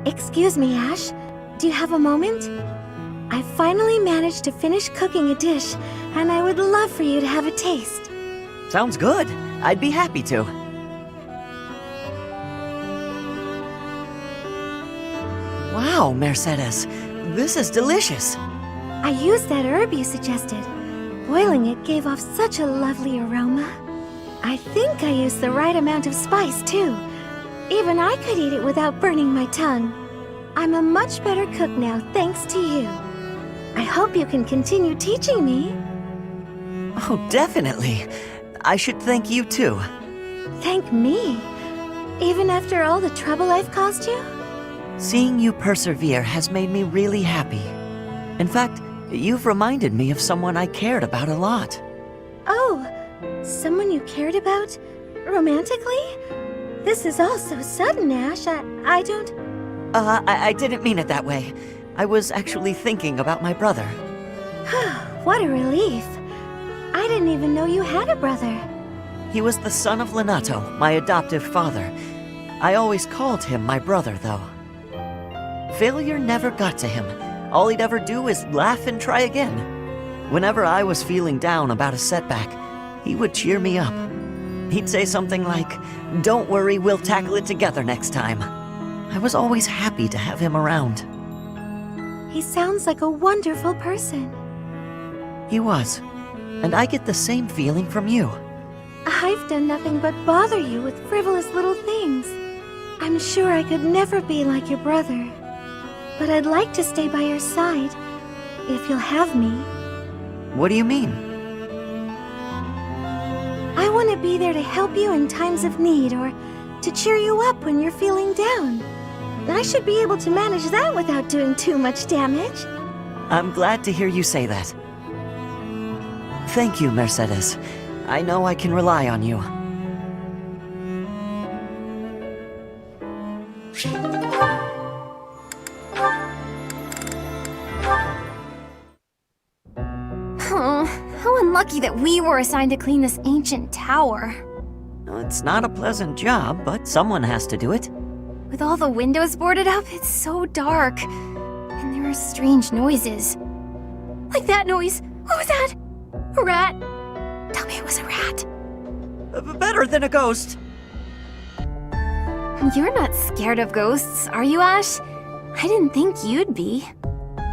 Excuse me, Ash. Do you have a moment? I finally managed to finish cooking a dish, and I would love for you to have a taste. Sounds good. I'd be happy to. Wow, Mercedes. This is delicious. I used that herb you suggested. Boiling it gave off such a lovely aroma. I think I used the right amount of spice, too. Even I could eat it without burning my tongue. I'm a much better cook now, thanks to you. I hope you can continue teaching me. Oh, definitely. I should thank you too. Thank me? Even after all the trouble I've caused you? Seeing you persevere has made me really happy. In fact, you've reminded me of someone I cared about a lot. Oh, someone you cared about? Romantically? This is all so sudden, Ash. I don't... I didn't mean it that way. I was actually thinking about my brother. What a relief. I didn't even know you had a brother. He was the son of Lenato, my adoptive father. I always called him my brother, though. Failure never got to him. All he'd ever do is laugh and try again. Whenever I was feeling down about a setback, he would cheer me up. He'd say something like, "Don't worry, we'll tackle it together next time." I was always happy to have him around. He sounds like a wonderful person. He was. And I get the same feeling from you. I've done nothing but bother you with frivolous little things. I'm sure I could never be like your brother. But I'd like to stay by your side, if you'll have me. What do you mean? I want to be there to help you in times of need, or to cheer you up when you're feeling down. I should be able to manage that without doing too much damage. I'm glad to hear you say that. Thank you, Mercedes. I know I can rely on you. Oh, how unlucky that we were assigned to clean this ancient tower. It's not a pleasant job, but someone has to do it. With all the windows boarded up, it's so dark. And there are strange noises. Like that noise. What was that? A rat? Tell me it was a rat. Better than a ghost. You're not scared of ghosts, are you, Ash? I didn't think you'd be.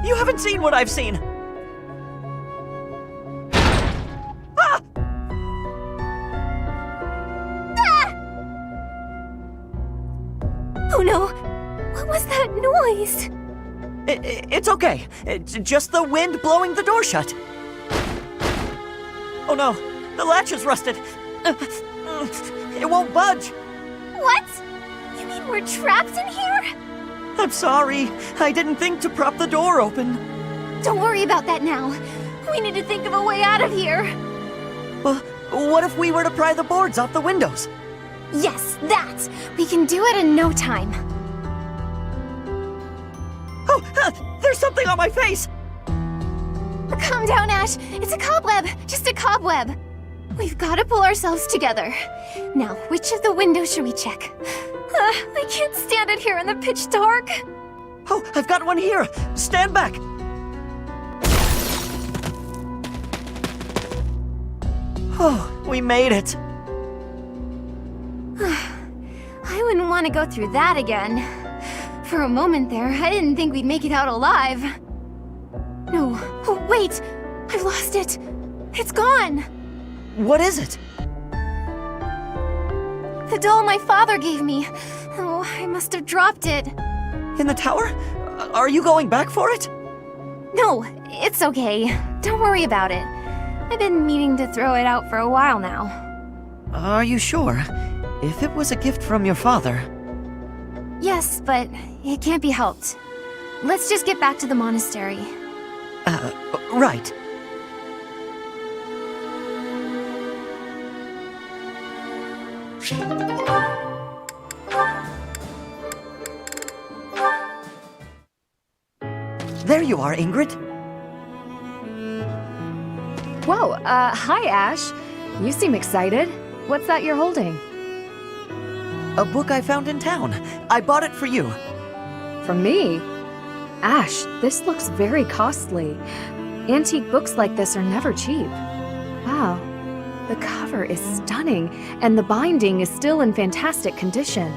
You haven't seen what I've seen. Ah! Oh no! What was that noise? It's okay. It's just the wind blowing the door shut. Oh no, the latch is rusted. It won't budge. What? You mean we're trapped in here? I'm sorry. I didn't think to prop the door open. Don't worry about that now. We need to think of a way out of here. Well, what if we were to pry the boards off the windows? Yes, that! We can do it in no time. Oh, there's something on my face! Calm down, Ash. It's a cobweb. Just a cobweb. We've got to pull ourselves together. Now, which of the windows should we check? I can't stand it here in the pitch dark. Oh, I've got one here. Stand back. Oh, we made it. I wouldn't want to go through that again. For a moment there, I didn't think we'd make it out alive. No. Oh, wait! I've lost it. It's gone. What is it? The doll my father gave me. Oh, I must have dropped it. In the tower? Are you going back for it? No, it's okay. Don't worry about it. I've been meaning to throw it out for a while now. Are you sure? If it was a gift from your father... Yes, but it can't be helped. Let's just get back to the monastery. Right. There you are, Ingrid. Whoa, hi, Ash. You seem excited. What's that you're holding? A book I found in town. I bought it for you. From me? Ash, this looks very costly. Antique books like this are never cheap. Wow, the cover is stunning, and the binding is still in fantastic condition.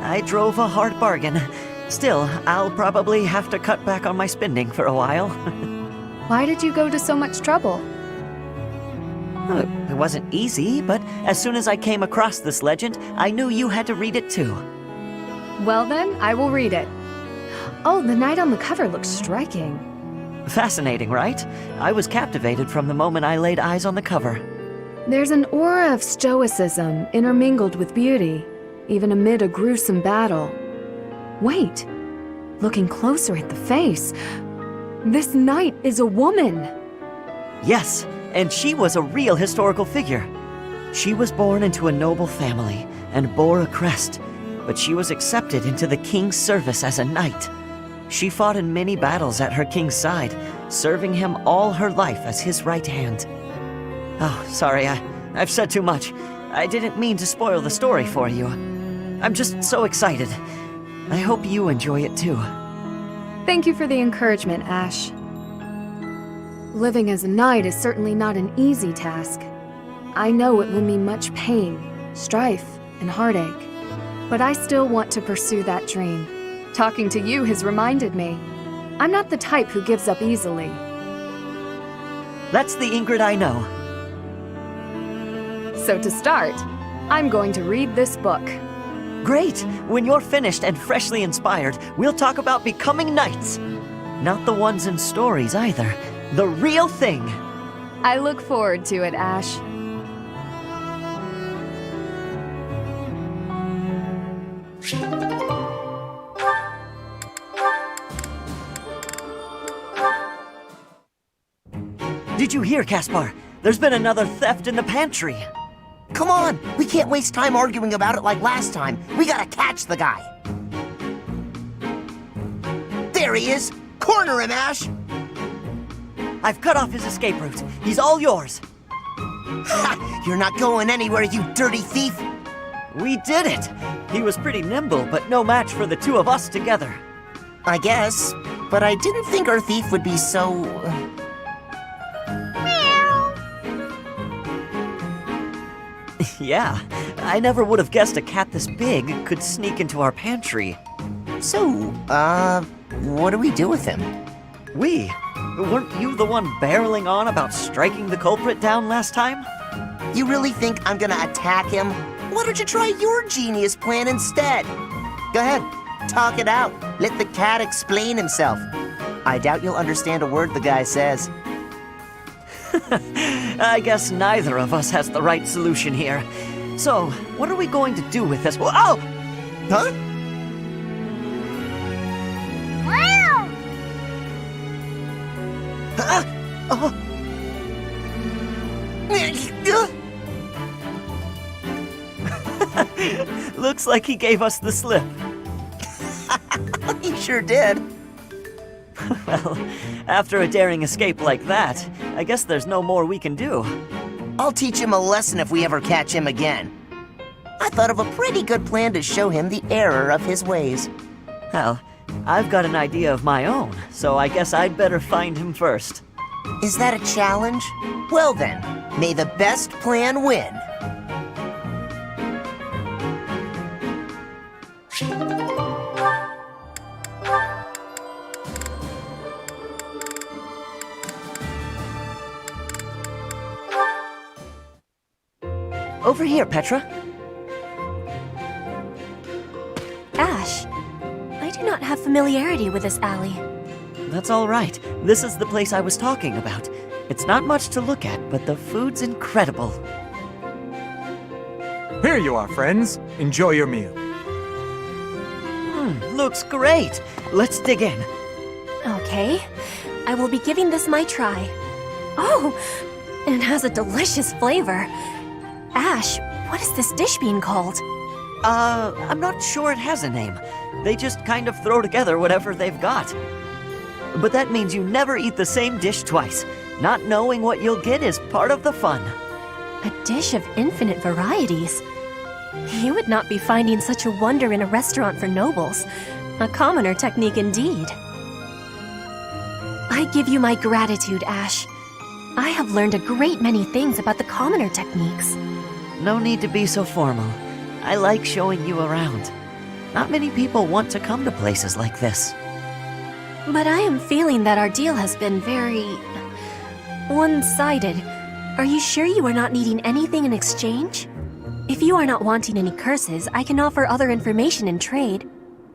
I drove a hard bargain. Still, I'll probably have to cut back on my spending for a while. Why did you go to so much trouble? It wasn't easy, but as soon as I came across this legend, I knew you had to read it too. Well then, I will read it. Oh, the knight on the cover looks striking. Fascinating, right? I was captivated from the moment I laid eyes on the cover. There's an aura of stoicism intermingled with beauty, even amid a gruesome battle. Wait, looking closer at the face, this knight is a woman. Yes, and she was a real historical figure. She was born into a noble family and bore a crest, but she was accepted into the king's service as a knight. She fought in many battles at her king's side, serving him all her life as his right hand. Oh, sorry, I've said too much. I didn't mean to spoil the story for you. I'm just so excited. I hope you enjoy it too. Thank you for the encouragement, Ash. Living as a knight is certainly not an easy task. I know it will mean much pain, strife, and heartache. But I still want to pursue that dream. Talking to you has reminded me. I'm not the type who gives up easily. That's the Ingrid I know. So to start, I'm going to read this book. Great! When you're finished and freshly inspired, we'll talk about becoming knights. Not the ones in stories either. The real thing. I look forward to it, Ash. Did you hear, Caspar? There's been another theft in the pantry. Come on, we can't waste time arguing about it like last time. We gotta catch the guy. There he is! Corner him, Ash! I've cut off his escape route. He's all yours. Ha! You're not going anywhere, you dirty thief! We did it! He was pretty nimble, but no match for the two of us together. I guess, but I didn't think our thief would be so... Yeah, I never would have guessed a cat this big could sneak into our pantry. So, what do we do with him? We? Weren't you the one barreling on about striking the culprit down last time? You really think I'm gonna attack him? Why don't you try your genius plan instead? Go ahead, talk it out. Let the cat explain himself. I doubt you'll understand a word the guy says. I guess neither of us has the right solution here. So, what are we going to do with this? Oh! Huh? Oh. Looks like he gave us the slip. He sure did. Well, after a daring escape like that, I guess there's no more we can do. I'll teach him a lesson if we ever catch him again. I thought of a pretty good plan to show him the error of his ways. Well, I've got an idea of my own, so I guess I'd better find him first. Is that a challenge? Well then, may the best plan win. Over here, Petra. Ash, I do not have familiarity with this alley. That's all right. This is the place I was talking about. It's not much to look at, but the food's incredible. Here you are, friends. Enjoy your meal. Looks great. Let's dig in. Okay, I will be giving this my try. Oh, it has a delicious flavor. Ash, what is this dish being called? I'm not sure it has a name. They just kind of throw together whatever they've got. But that means you never eat the same dish twice. Not knowing what you'll get is part of the fun. A dish of infinite varieties. You would not be finding such a wonder in a restaurant for nobles. A commoner technique indeed. I give you my gratitude, Ash. I have learned a great many things about the commoner techniques. No need to be so formal. I like showing you around. Not many people want to come to places like this. But I am feeling that our deal has been very... one-sided. Are you sure you are not needing anything in exchange? If you are not wanting any curses, I can offer other information in trade.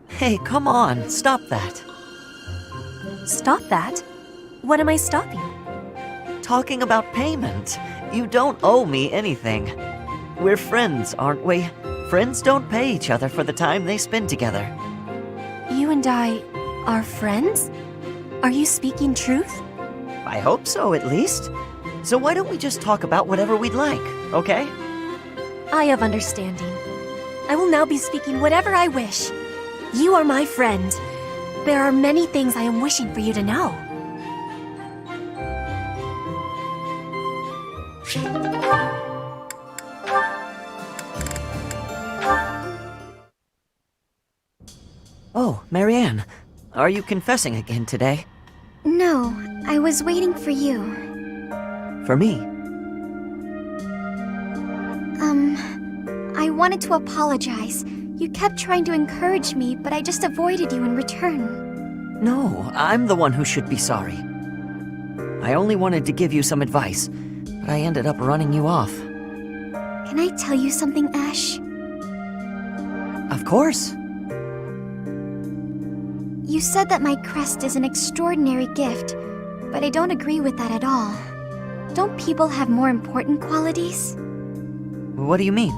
Hey, come on, stop that. Stop that? What am I stopping? Talking about payment. You don't owe me anything. We're friends, aren't we? Friends don't pay each other for the time they spend together. You and I are friends? Are you speaking truth? I hope so, at least. So why don't we just talk about whatever we'd like, okay? I have understanding. I will now be speaking whatever I wish. You are my friend. There are many things I am wishing for you to know. Oh, Marianne, are you confessing again today? No, I was waiting for you. For me? I wanted to apologize. You kept trying to encourage me, but I just avoided you in return. No, I'm the one who should be sorry. I only wanted to give you some advice, but I ended up running you off. Can I tell you something, Ash? Of course. You said that my crest is an extraordinary gift, but I don't agree with that at all. Don't people have more important qualities? What do you mean?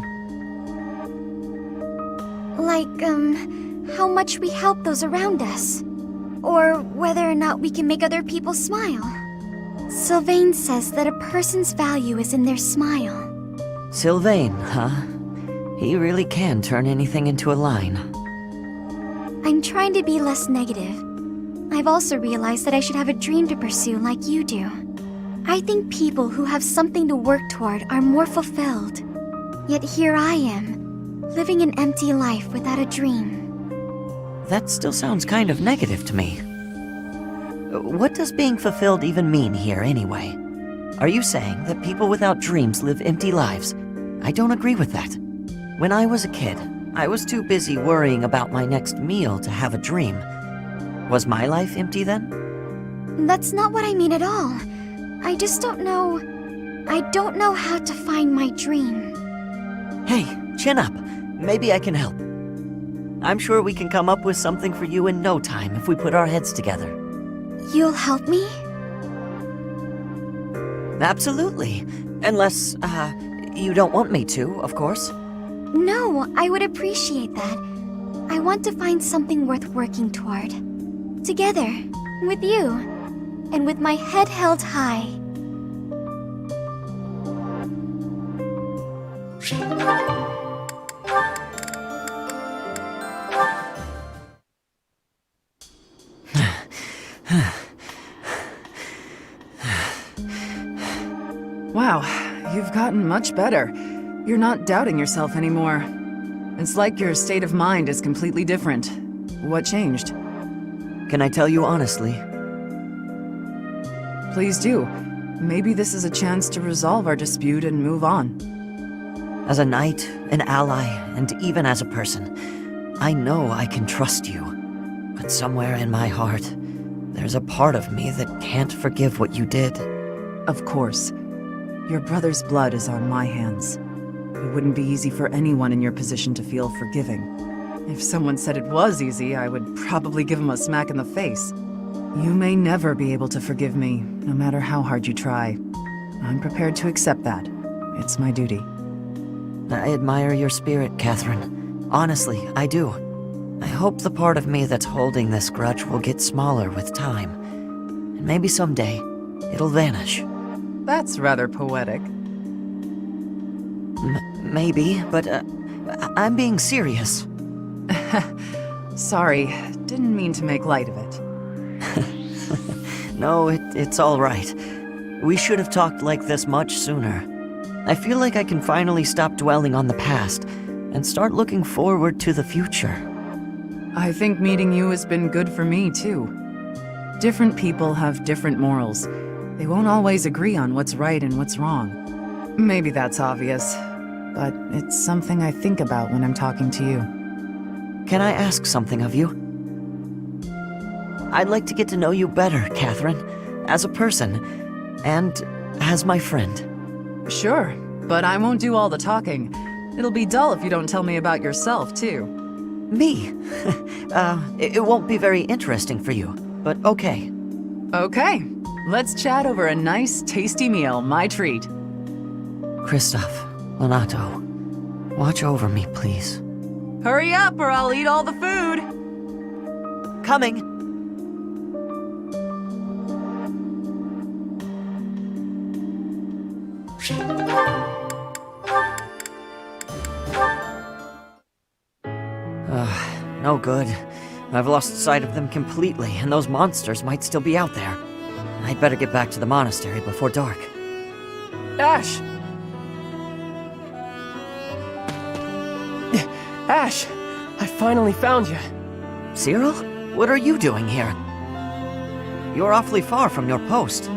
Like, how much we help those around us. Or whether or not we can make other people smile. Sylvain says that a person's value is in their smile. Sylvain, huh? He really can turn anything into a line. I'm trying to be less negative. I've also realized that I should have a dream to pursue like you do. I think people who have something to work toward are more fulfilled. Yet here I am, living an empty life without a dream. That still sounds kind of negative to me. What does being fulfilled even mean here, anyway? Are you saying that people without dreams live empty lives? I don't agree with that. When I was a kid, I was too busy worrying about my next meal to have a dream. Was my life empty then? That's not what I mean at all. I just don't know... I don't know how to find my dream. Hey, chin up. Maybe I can help. I'm sure we can come up with something for you in no time if we put our heads together. You'll help me? Absolutely. Unless, you don't want me to, of course. No, I would appreciate that. I want to find something worth working toward. Together, with you, and with my head held high. Wow, you've gotten much better. You're not doubting yourself anymore. It's like your state of mind is completely different. What changed? Can I tell you honestly? Please do. Maybe this is a chance to resolve our dispute and move on. As a knight, an ally, and even as a person, I know I can trust you. But somewhere in my heart, there's a part of me that can't forgive what you did. Of course. Your brother's blood is on my hands. It wouldn't be easy for anyone in your position to feel forgiving. If someone said it was easy, I would probably give him a smack in the face. You may never be able to forgive me, no matter how hard you try. I'm prepared to accept that. It's my duty. I admire your spirit, Catherine. Honestly, I do. I hope the part of me that's holding this grudge will get smaller with time. And maybe someday, it'll vanish. That's rather poetic. Maybe, but I'm being serious. Sorry, didn't mean to make light of it. No, it's all right. We should have talked like this much sooner. I feel like I can finally stop dwelling on the past and start looking forward to the future. I think meeting you has been good for me, too. Different people have different morals. They won't always agree on what's right and what's wrong. Maybe that's obvious, but it's something I think about when I'm talking to you. Can I ask something of you? I'd like to get to know you better, Catherine, as a person, and as my friend. Sure, but I won't do all the talking. It'll be dull if you don't tell me about yourself, too. Me? It won't be very interesting for you, but okay. Okay, let's chat over a nice, tasty meal, my treat. Kristoff, Lonato, watch over me, please. Hurry up or I'll eat all the food! Coming! No good. I've lost sight of them completely, and those monsters might still be out there. I'd better get back to the monastery before dark. Ash! Ash! I finally found you. Cyril? What are you doing here? You're awfully far from your post.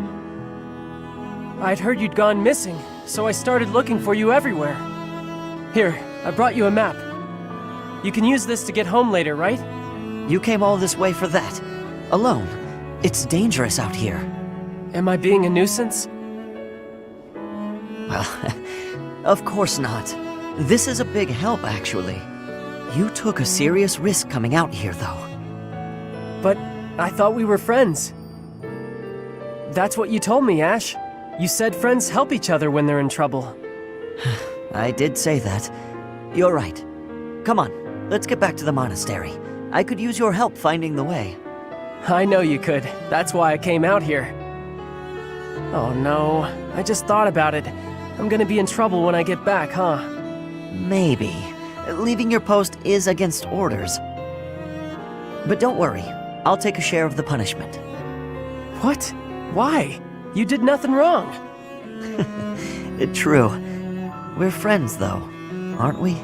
I'd heard you'd gone missing, so I started looking for you everywhere. Here, I brought you a map. You can use this to get home later, right? You came all this way for that? Alone? It's dangerous out here. Am I being a nuisance? Well, of course not. This is a big help, actually. You took a serious risk coming out here, though. But I thought we were friends. That's what you told me, Ash. You said friends help each other when they're in trouble. I did say that. You're right. Come on, let's get back to the monastery. I could use your help finding the way. I know you could. That's why I came out here. Oh no, I just thought about it. I'm gonna be in trouble when I get back, huh? Maybe. Leaving your post is against orders. But don't worry, I'll take a share of the punishment. What? Why? You did nothing wrong. True. We're friends, though, aren't we?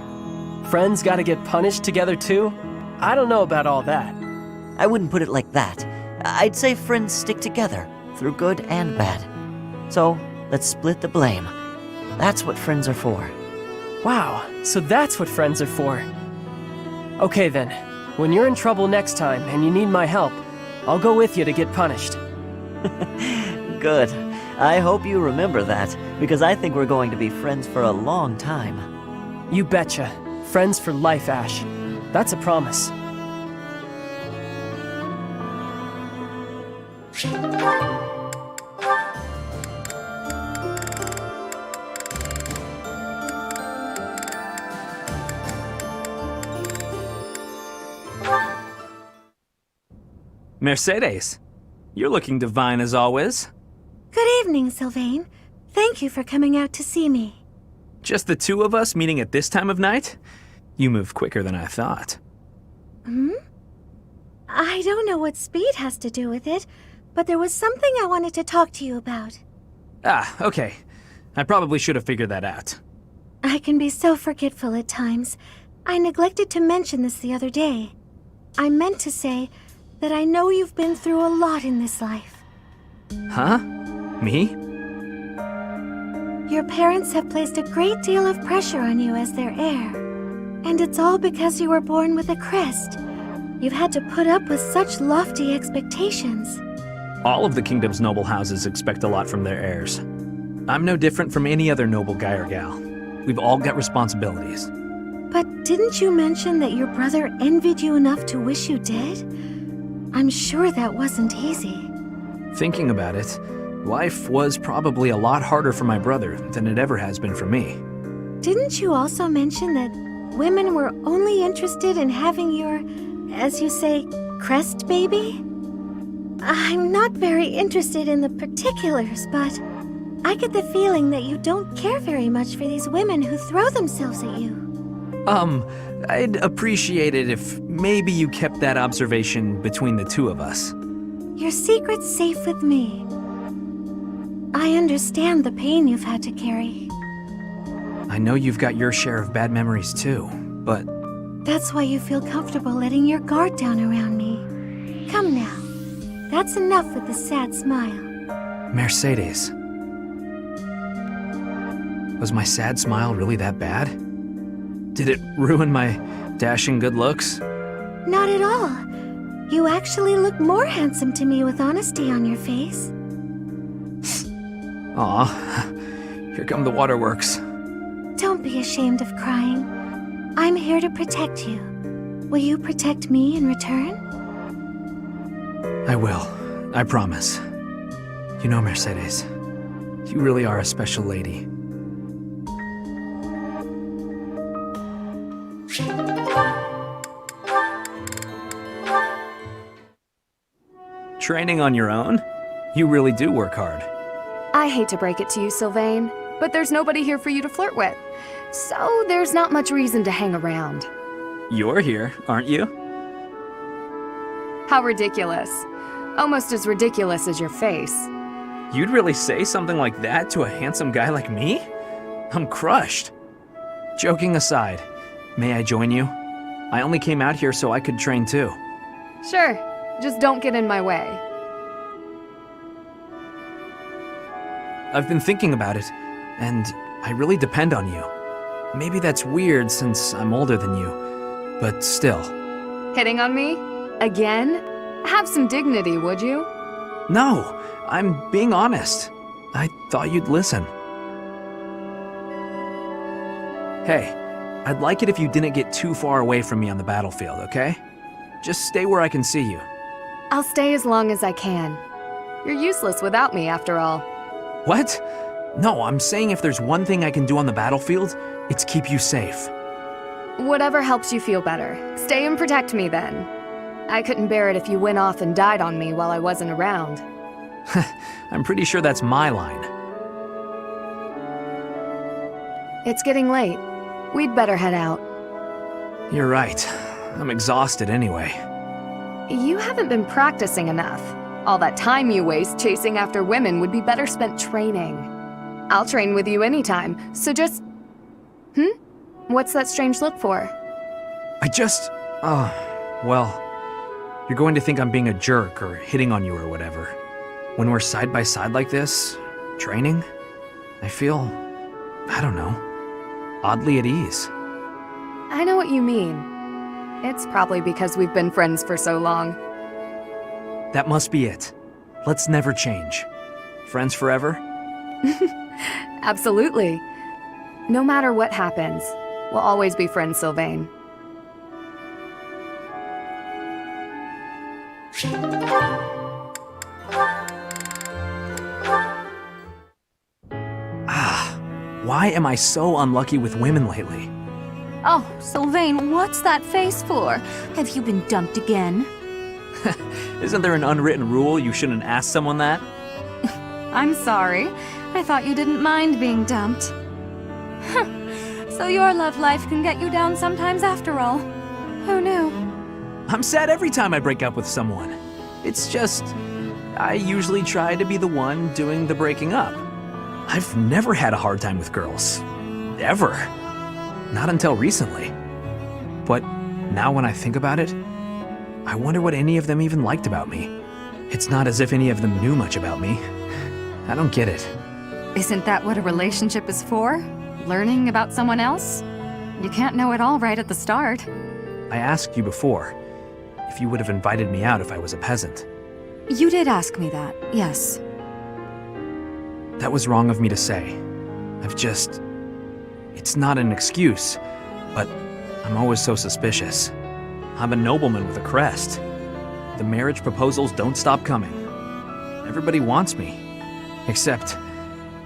Friends gotta get punished together too? I don't know about all that. I wouldn't put it like that. I'd say friends stick together, through good and bad. So, let's split the blame. That's what friends are for. Wow, so that's what friends are for. Okay then, when you're in trouble next time and you need my help, I'll go with you to get punished. Good. I hope you remember that, because I think we're going to be friends for a long time. You betcha. Friends for life, Ash. That's a promise. Mercedes, you're looking divine as always. Good evening, Sylvain. Thank you for coming out to see me. Just the two of us meeting at this time of night? You move quicker than I thought. I don't know what speed has to do with it, but there was something I wanted to talk to you about. Ah, okay. I probably should have figured that out. I can be so forgetful at times. I neglected to mention this the other day. I meant to say that I know you've been through a lot in this life. Huh? Me? Your parents have placed a great deal of pressure on you as their heir. And it's all because you were born with a crest. You've had to put up with such lofty expectations. All of the kingdom's noble houses expect a lot from their heirs. I'm no different from any other noble guy or gal. We've all got responsibilities. But didn't you mention that your brother envied you enough to wish you dead? I'm sure that wasn't easy. Thinking about it, life was probably a lot harder for my brother than it ever has been for me. Didn't you also mention that women were only interested in having your, as you say, crest baby? I'm not very interested in the particulars, but I get the feeling that you don't care very much for these women who throw themselves at you. I'd appreciate it if maybe you kept that observation between the two of us. Your secret's safe with me. I understand the pain you've had to carry. I know you've got your share of bad memories too, but That's why you feel comfortable letting your guard down around me. Come now. That's enough with the sad smile. Mercedes. Was my sad smile really that bad? Did it ruin my dashing good looks? Not at all. You actually look more handsome to me with honesty on your face. Aw, here come the waterworks. Don't be ashamed of crying. I'm here to protect you. Will you protect me in return? I will. I promise. You know, Mercedes, you really are a special lady. Training on your own? You really do work hard. I hate to break it to you, Sylvain, but there's nobody here for you to flirt with. So there's not much reason to hang around. You're here, aren't you? How ridiculous. Almost as ridiculous as your face. You'd really say something like that to a handsome guy like me? I'm crushed. Joking aside, may I join you? I only came out here so I could train too. Sure, just don't get in my way. I've been thinking about it, and I really depend on you. Maybe that's weird since I'm older than you, but still. Hitting on me? Again? Have some dignity, would you? No, I'm being honest. I thought you'd listen. Hey, I'd like it if you didn't get too far away from me on the battlefield, okay? Just stay where I can see you. I'll stay as long as I can. You're useless without me, after all. What? No, I'm saying if there's one thing I can do on the battlefield, it's keep you safe. Whatever helps you feel better. Stay and protect me, then. I couldn't bear it if you went off and died on me while I wasn't around. I'm pretty sure that's my line. It's getting late. We'd better head out. You're right. I'm exhausted anyway. You haven't been practicing enough. All that time you waste chasing after women would be better spent training. I'll train with you anytime, so just... What's that strange look for? Well, you're going to think I'm being a jerk or hitting on you or whatever. When we're side by side like this, training, I feel, I don't know, oddly at ease. I know what you mean. It's probably because we've been friends for so long. That must be it. Let's never change. Friends forever? Absolutely. No matter what happens, we'll always be friends, Sylvain. Why am I so unlucky with women lately? Oh, Sylvain, what's that face for? Have you been dumped again? Isn't there an unwritten rule you shouldn't ask someone that? I'm sorry. I thought you didn't mind being dumped. So your love life can get you down sometimes after all. Who knew? I'm sad every time I break up with someone. It's just, I usually try to be the one doing the breaking up. I've never had a hard time with girls. Ever. Not until recently. But now when I think about it, I wonder what any of them even liked about me. It's not as if any of them knew much about me. I don't get it. Isn't that what a relationship is for? Learning about someone else? You can't know it all right at the start. I asked you before if you would have invited me out if I was a peasant. You did ask me that, yes. That was wrong of me to say. It's not an excuse, but I'm always so suspicious. I'm a nobleman with a crest. The marriage proposals don't stop coming. Everybody wants me. Except,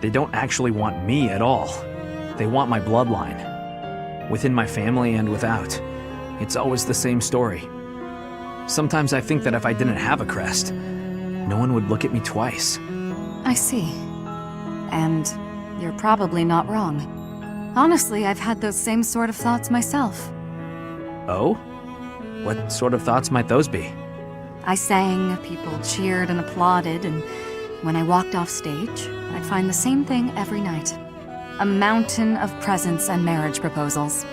they don't actually want me at all. They want my bloodline. Within my family and without. It's always the same story. Sometimes I think that if I didn't have a crest, no one would look at me twice. I see. And you're probably not wrong. Honestly, I've had those same sort of thoughts myself. Oh? What sort of thoughts might those be? I sang, people cheered and applauded, and when I walked off stage, I'd find the same thing every night. A mountain of presents and marriage proposals.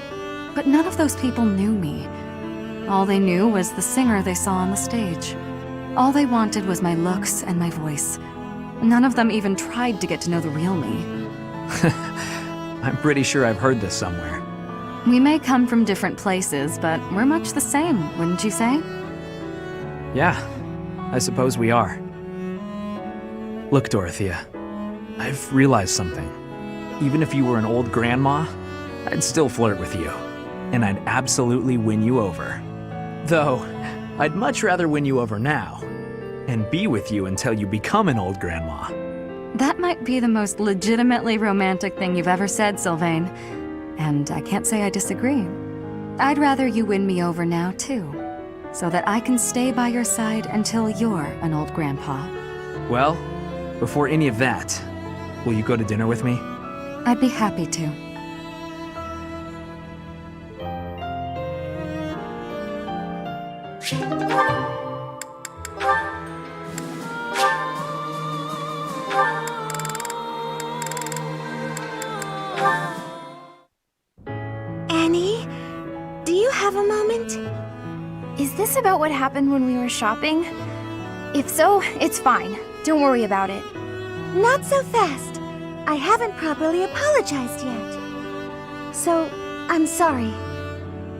But none of those people knew me. All they knew was the singer they saw on the stage. All they wanted was my looks and my voice. None of them even tried to get to know the real me. I'm pretty sure I've heard this somewhere. We may come from different places, but we're much the same, wouldn't you say? Yeah, I suppose we are. Look, Dorothea, I've realized something. Even if you were an old grandma, I'd still flirt with you. And I'd absolutely win you over. Though, I'd much rather win you over now and be with you until you become an old grandma. That might be the most legitimately romantic thing you've ever said, Sylvain. And I can't say I disagree. I'd rather you win me over now, too, so that I can stay by your side until you're an old grandpa. Well, before any of that, will you go to dinner with me? I'd be happy to. Annie, do you have a moment? Is this about what happened when we were shopping? If so, it's fine. Don't worry about it. Not so fast. I haven't properly apologized yet. So, I'm sorry.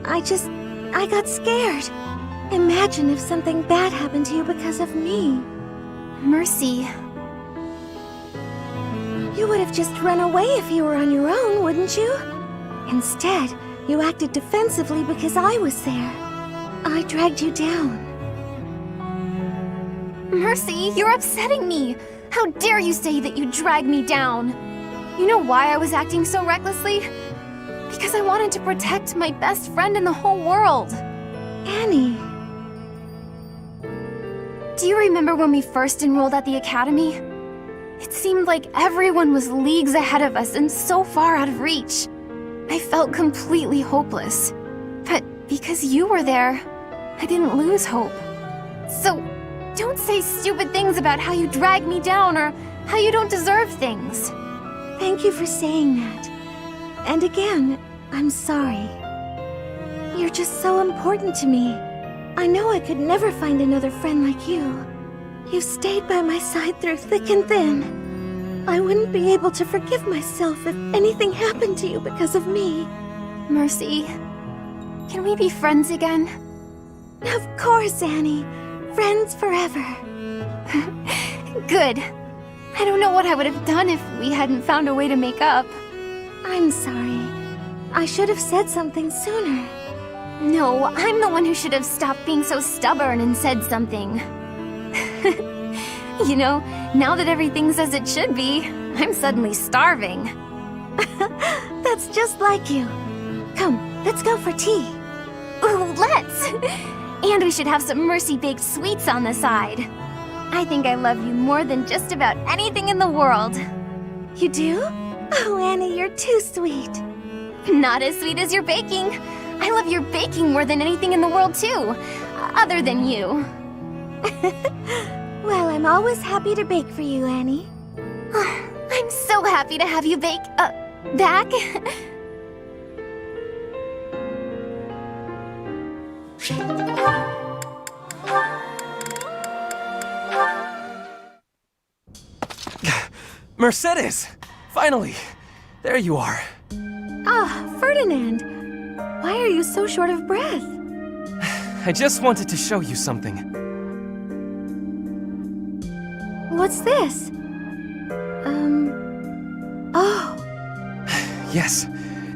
I got scared. Imagine if something bad happened to you because of me. Mercy. You would have just run away if you were on your own, wouldn't you? Instead, you acted defensively because I was there. I dragged you down. Mercy, you're upsetting me. How dare you say that you dragged me down? You know why I was acting so recklessly? Because I wanted to protect my best friend in the whole world. Annie. Do you remember when we first enrolled at the academy? It seemed like everyone was leagues ahead of us and so far out of reach. I felt completely hopeless. But because you were there, I didn't lose hope. So, don't say stupid things about how you dragged me down or how you don't deserve things. Thank you for saying that. And again, I'm sorry. You're just so important to me. I know I could never find another friend like you. You've stayed by my side through thick and thin. I wouldn't be able to forgive myself if anything happened to you because of me. Mercy, can we be friends again? Of course, Annie. Friends forever. Good. I don't know what I would have done if we hadn't found a way to make up. I'm sorry. I should have said something sooner. No, I'm the one who should have stopped being so stubborn and said something. You know, now that everything's as it should be, I'm suddenly starving. That's just like you. Come, let's go for tea. Ooh, let's! And we should have some Mercy-baked sweets on the side. I think I love you more than just about anything in the world. You do? Oh, Annie, you're too sweet. Not as sweet as your baking. I love your baking more than anything in the world, too. Other than you. Well, I'm always happy to bake for you, Annie. I'm so happy to have you back. Mercedes! Finally! There you are. Ah, Ferdinand. Why are you so short of breath? I just wanted to show you something. What's this? Oh. Yes,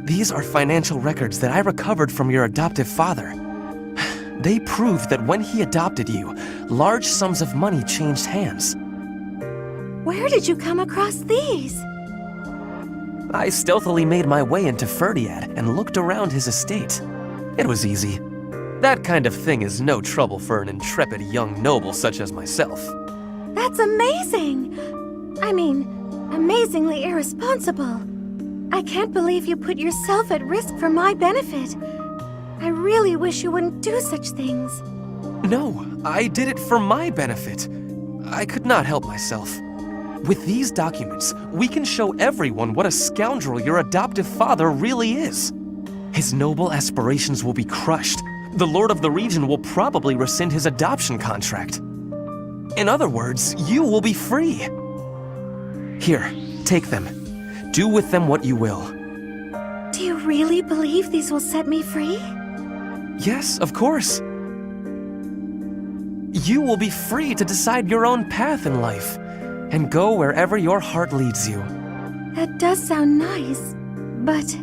these are financial records that I recovered from your adoptive father. They prove that when he adopted you, large sums of money changed hands. Where did you come across these? I stealthily made my way into Ferdiad and looked around his estate. It was easy. That kind of thing is no trouble for an intrepid young noble such as myself. That's amazing! I mean, amazingly irresponsible. I can't believe you put yourself at risk for my benefit. I really wish you wouldn't do such things. No, I did it for my benefit. I could not help myself. With these documents, we can show everyone what a scoundrel your adoptive father really is. His noble aspirations will be crushed. The Lord of the region will probably rescind his adoption contract. In other words, you will be free. Here, take them. Do with them what you will. Do you really believe these will set me free? Yes, of course. You will be free to decide your own path in life and go wherever your heart leads you. That does sound nice, but...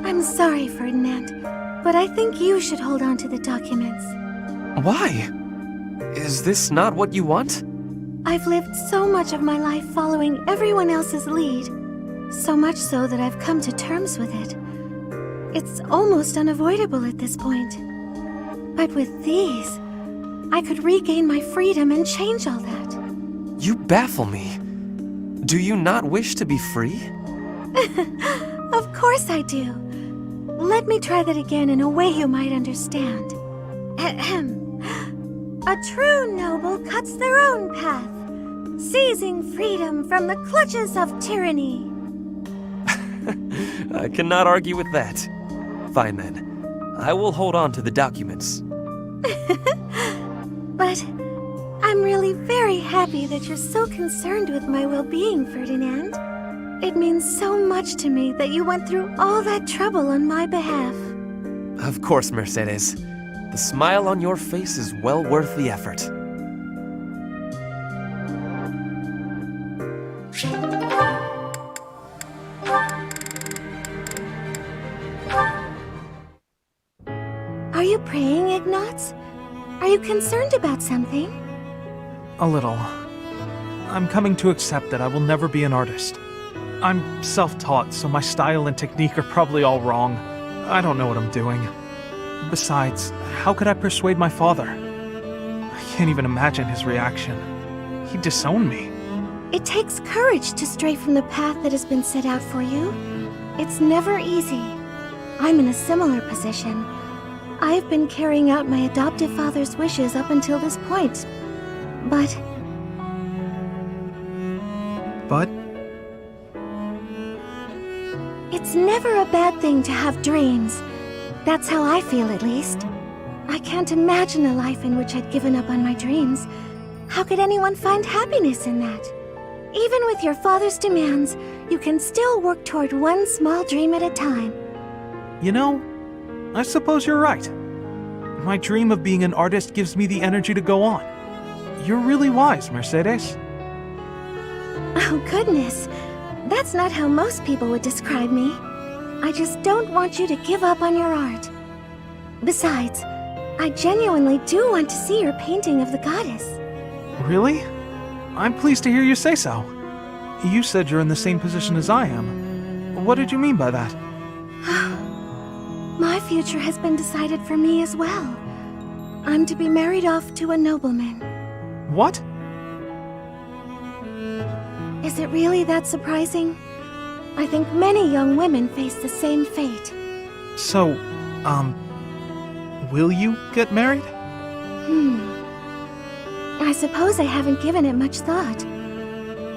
I'm sorry, Ferdinand, but I think you should hold on to the documents. Why? Is this not what you want? I've lived so much of my life following everyone else's lead, so much so that I've come to terms with it. It's almost unavoidable at this point. But with these, I could regain my freedom and change all that. You baffle me. Do you not wish to be free? Of course I do. Let me try that again in a way you might understand. Ahem. A true noble cuts their own path, seizing freedom from the clutches of tyranny. I cannot argue with that. Fine then. I will hold on to the documents. But I'm really very happy that you're so concerned with my well-being, Ferdinand. It means so much to me that you went through all that trouble on my behalf. Of course, Mercedes. The smile on your face is well worth the effort. Are you praying, Ignatz? Are you concerned about something? A little. I'm coming to accept that I will never be an artist. I'm self-taught, so my style and technique are probably all wrong. I don't know what I'm doing. Besides, how could I persuade my father? I can't even imagine his reaction. He'd disown me. It takes courage to stray from the path that has been set out for you. It's never easy. I'm in a similar position. I've been carrying out my adoptive father's wishes up until this point. But... But? It's never a bad thing to have dreams. That's how I feel, at least. I can't imagine a life in which I'd given up on my dreams. How could anyone find happiness in that? Even with your father's demands, you can still work toward one small dream at a time. You know, I suppose you're right. My dream of being an artist gives me the energy to go on. You're really wise, Mercedes. Oh, goodness. That's not how most people would describe me. I just don't want you to give up on your art. Besides, I genuinely do want to see your painting of the goddess. Really? I'm pleased to hear you say so. You said you're in the same position as I am. What did you mean by that? My future has been decided for me as well. I'm to be married off to a nobleman. What? Is it really that surprising? I think many young women face the same fate. So, will you get married? I suppose I haven't given it much thought.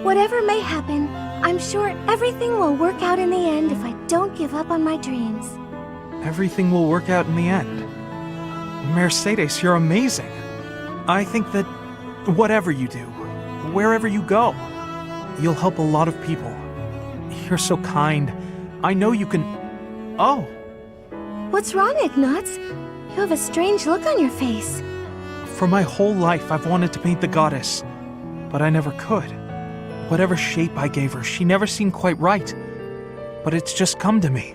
Whatever may happen, I'm sure everything will work out in the end if I don't give up on my dreams. Everything will work out in the end. Mercedes, you're amazing. I think that whatever you do, wherever you go, you'll help a lot of people. You're so kind. I know you can... Oh, What's wrong, Ignatz? You have a strange look on your face. for my whole life I've wanted to paint the goddess, but I never could. Whatever shape I gave her, she never seemed quite right. But it's just come to me.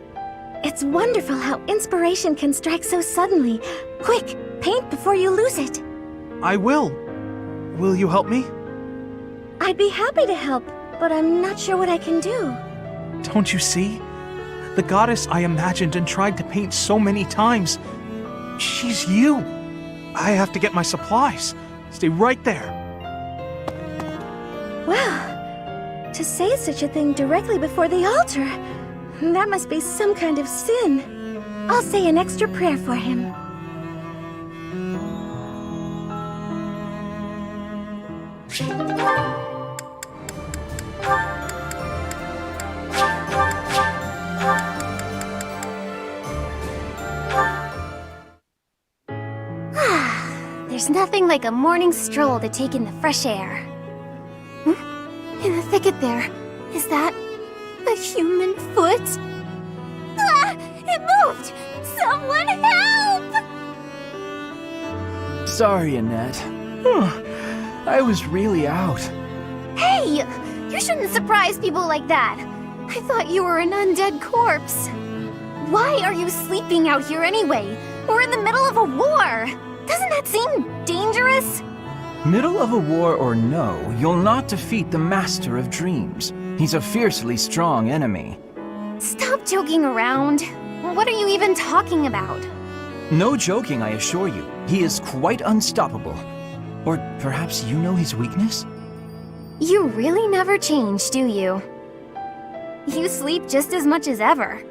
It's wonderful how inspiration can strike so suddenly. Quick, paint before you lose it. I will. Will you help me? I'd be happy to help, but I'm not sure what I can do. Don't you see? The goddess I imagined and tried to paint so many times. She's you. I have to get my supplies. Stay right there. Well, to say such a thing directly before the altar, that must be some kind of sin. I'll say an extra prayer for him. There's nothing like a morning stroll to take in the fresh air. In the thicket there, is that a human foot? Ah! It moved! Someone help! Sorry, Annette. I was really out. Hey! You shouldn't surprise people like that. I thought you were an undead corpse. Why are you sleeping out here anyway? We're in the middle of a war. Doesn't that seem dangerous? Middle of a war or no, you'll not defeat the Master of Dreams. He's a fiercely strong enemy. Stop joking around. What are you even talking about? No joking, I assure you. He is quite unstoppable. Or perhaps you know his weakness? You really never change, do you? You sleep just as much as ever.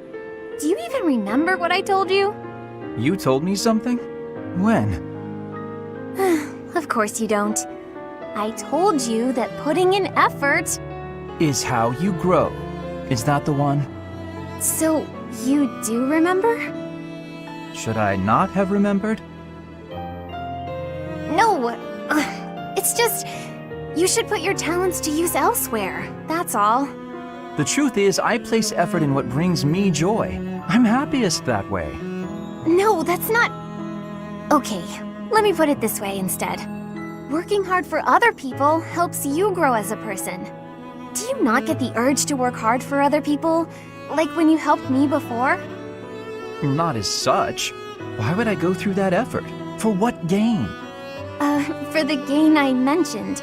Do you even remember what I told you? You told me something? When? Of course you don't. I told you that putting in effort... Is how you grow. Is that the one? So, you do remember? Should I not have remembered? No, it's just... You should put your talents to use elsewhere, that's all. The truth is, I place effort in what brings me joy. I'm happiest that way. No, that's not... Okay, let me put it this way instead. Working hard for other people helps you grow as a person. Do you not get the urge to work hard for other people? Like when you helped me before? Not as such. Why would I go through that effort? For what gain? For the gain I mentioned.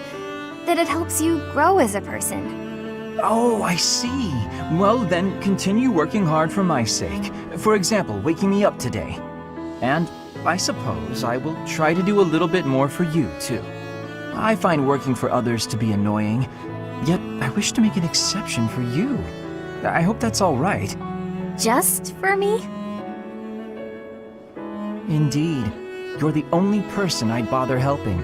That it helps you grow as a person. Oh, I see. Well, then continue working hard for my sake. For example, waking me up today. And I suppose I will try to do a little bit more for you, too. I find working for others to be annoying, yet I wish to make an exception for you. I hope that's all right. Just for me? Indeed. You're the only person I'd bother helping.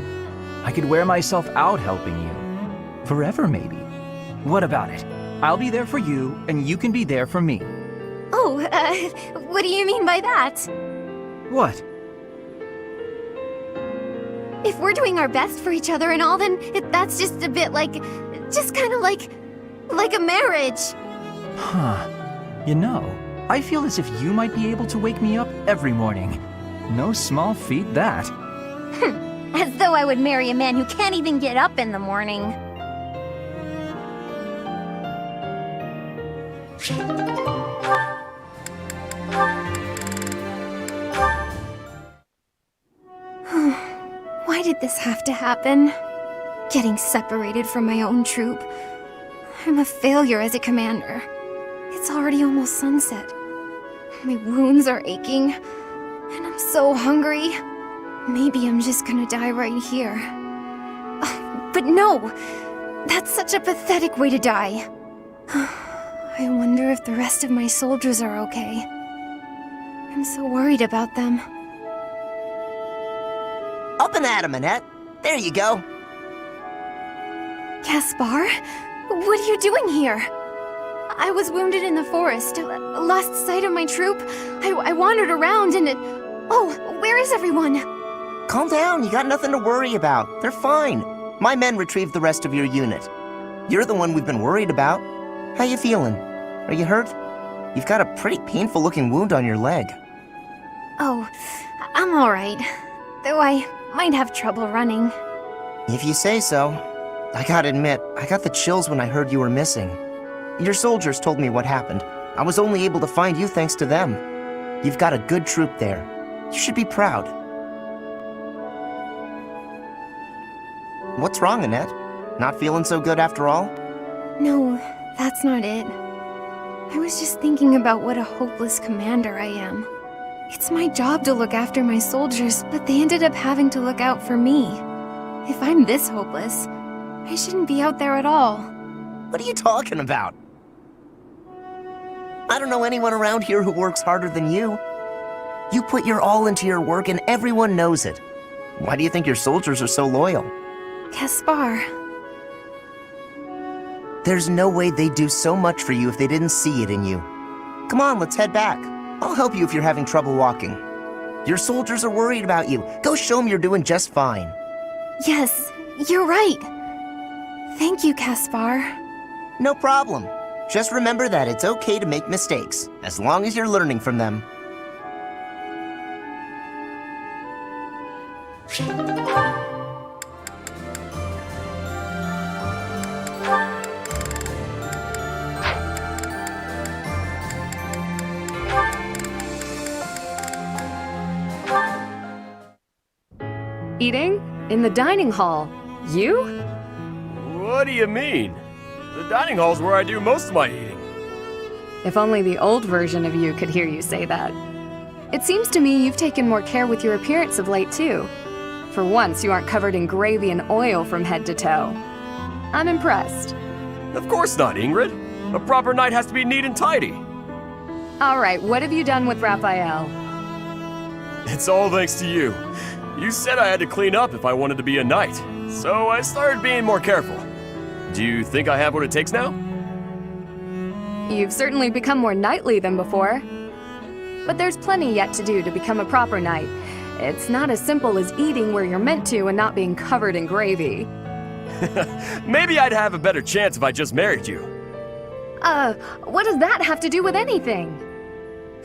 I could wear myself out helping you. Forever, maybe. What about it? I'll be there for you, and you can be there for me. Oh, what do you mean by that? What? If we're doing our best for each other and all, then that's just a bit like... Just kind of like a marriage. Huh. You know, I feel as if you might be able to wake me up every morning. No small feat, that. As though I would marry a man who can't even get up in the morning. Why did this have to happen? Getting separated from my own troop. I'm a failure as a commander. It's already almost sunset. My wounds are aching, and I'm so hungry. Maybe I'm just gonna die right here. But no! That's such a pathetic way to die. I wonder if the rest of my soldiers are okay. I'm so worried about them. Up and at 'em, Annette. There you go. Caspar? What are you doing here? I was wounded in the forest, lost sight of my troop. I wandered around and it... Oh, where is everyone? Calm down, you got nothing to worry about. They're fine. My men retrieved the rest of your unit. You're the one we've been worried about. How you feeling? Are you hurt? You've got a pretty painful-looking wound on your leg. Oh, I'm alright. Though I might have trouble running. If you say so. I gotta admit, I got the chills when I heard you were missing. Your soldiers told me what happened. I was only able to find you thanks to them. You've got a good troop there. You should be proud. What's wrong, Annette? Not feeling so good after all? No, that's not it. I was just thinking about what a hopeless commander I am. It's my job to look after my soldiers, but they ended up having to look out for me. If I'm this hopeless, I shouldn't be out there at all. What are you talking about? I don't know anyone around here who works harder than you. You put your all into your work and everyone knows it. Why do you think your soldiers are so loyal? Caspar. There's no way they'd do so much for you if they didn't see it in you. Come on, let's head back. I'll help you if you're having trouble walking. Your soldiers are worried about you. Go show them you're doing just fine. Yes, you're right. Thank you, Caspar. No problem. Just remember that it's okay to make mistakes, as long as you're learning from them. Eating? In the dining hall. You? What do you mean? The dining hall's where I do most of my eating. If only the old version of you could hear you say that. It seems to me you've taken more care with your appearance of late, too. For once, you aren't covered in gravy and oil from head to toe. I'm impressed. Of course not, Ingrid. A proper knight has to be neat and tidy. All right, what have you done with Raphael? It's all thanks to you. You said I had to clean up if I wanted to be a knight, so I started being more careful. Do you think I have what it takes now? You've certainly become more knightly than before. But there's plenty yet to do to become a proper knight. It's not as simple as eating where you're meant to and not being covered in gravy. Maybe I'd have a better chance if I just married you. What does that have to do with anything?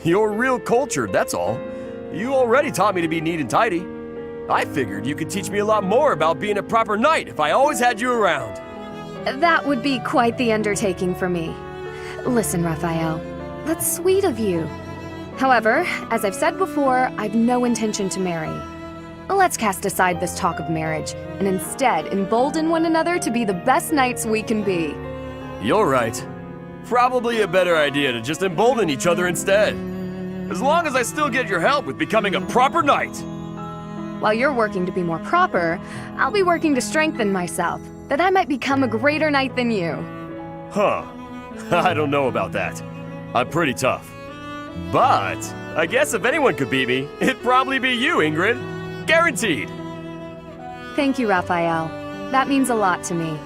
You're real cultured, that's all. You already taught me to be neat and tidy. I figured you could teach me a lot more about being a proper knight if I always had you around. That would be quite the undertaking for me. Listen, Raphael, that's sweet of you. However, as I've said before, I've no intention to marry. Let's cast aside this talk of marriage, and instead embolden one another to be the best knights we can be. You're right. Probably a better idea to just embolden each other instead. As long as I still get your help with becoming a proper knight. While you're working to be more proper, I'll be working to strengthen myself, that I might become a greater knight than you. Huh. I don't know about that. I'm pretty tough. But I guess if anyone could beat me, it'd probably be you, Ingrid. Guaranteed. Thank you, Raphael. That means a lot to me.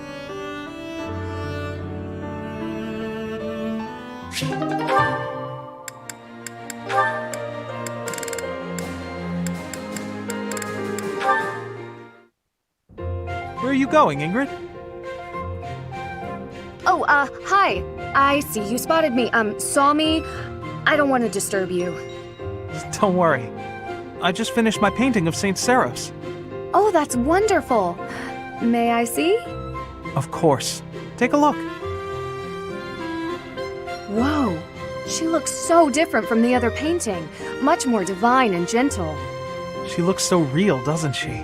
Where are you going, Ingrid? Oh, hi. I see you spotted me. Saw me. I don't want to disturb you. Don't worry. I just finished my painting of St. Saros. Oh, that's wonderful. May I see? Of course. Take a look. Whoa. She looks so different from the other painting. Much more divine and gentle. She looks so real, doesn't she?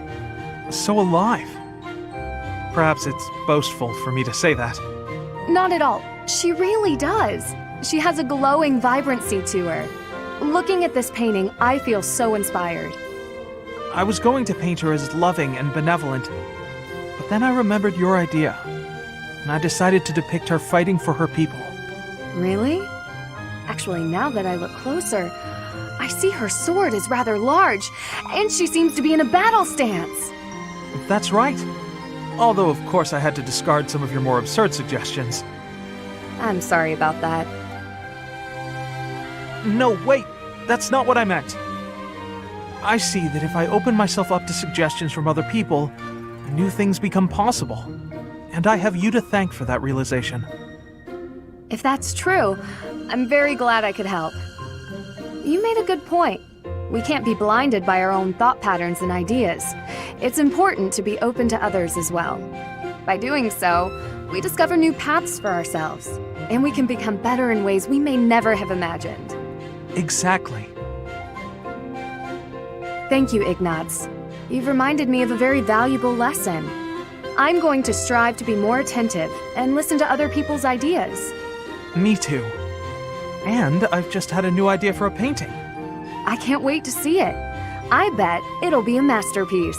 So alive. Perhaps it's boastful for me to say that. Not at all. She really does. She has a glowing vibrancy to her. Looking at this painting, I feel so inspired. I was going to paint her as loving and benevolent, but then I remembered your idea, and I decided to depict her fighting for her people. Really? Actually, now that I look closer, I see her sword is rather large, and she seems to be in a battle stance. That's right. Although, of course, I had to discard some of your more absurd suggestions. I'm sorry about that. No, wait! That's not what I meant. I see that if I open myself up to suggestions from other people, new things become possible. And I have you to thank for that realization. If that's true, I'm very glad I could help. You made a good point. We can't be blinded by our own thought patterns and ideas. It's important to be open to others as well. By doing so, we discover new paths for ourselves, and we can become better in ways we may never have imagined. Exactly. Thank you, Ignatz. You've reminded me of a very valuable lesson. I'm going to strive to be more attentive and listen to other people's ideas. Me too. And I've just had a new idea for a painting. I can't wait to see it. I bet it'll be a masterpiece.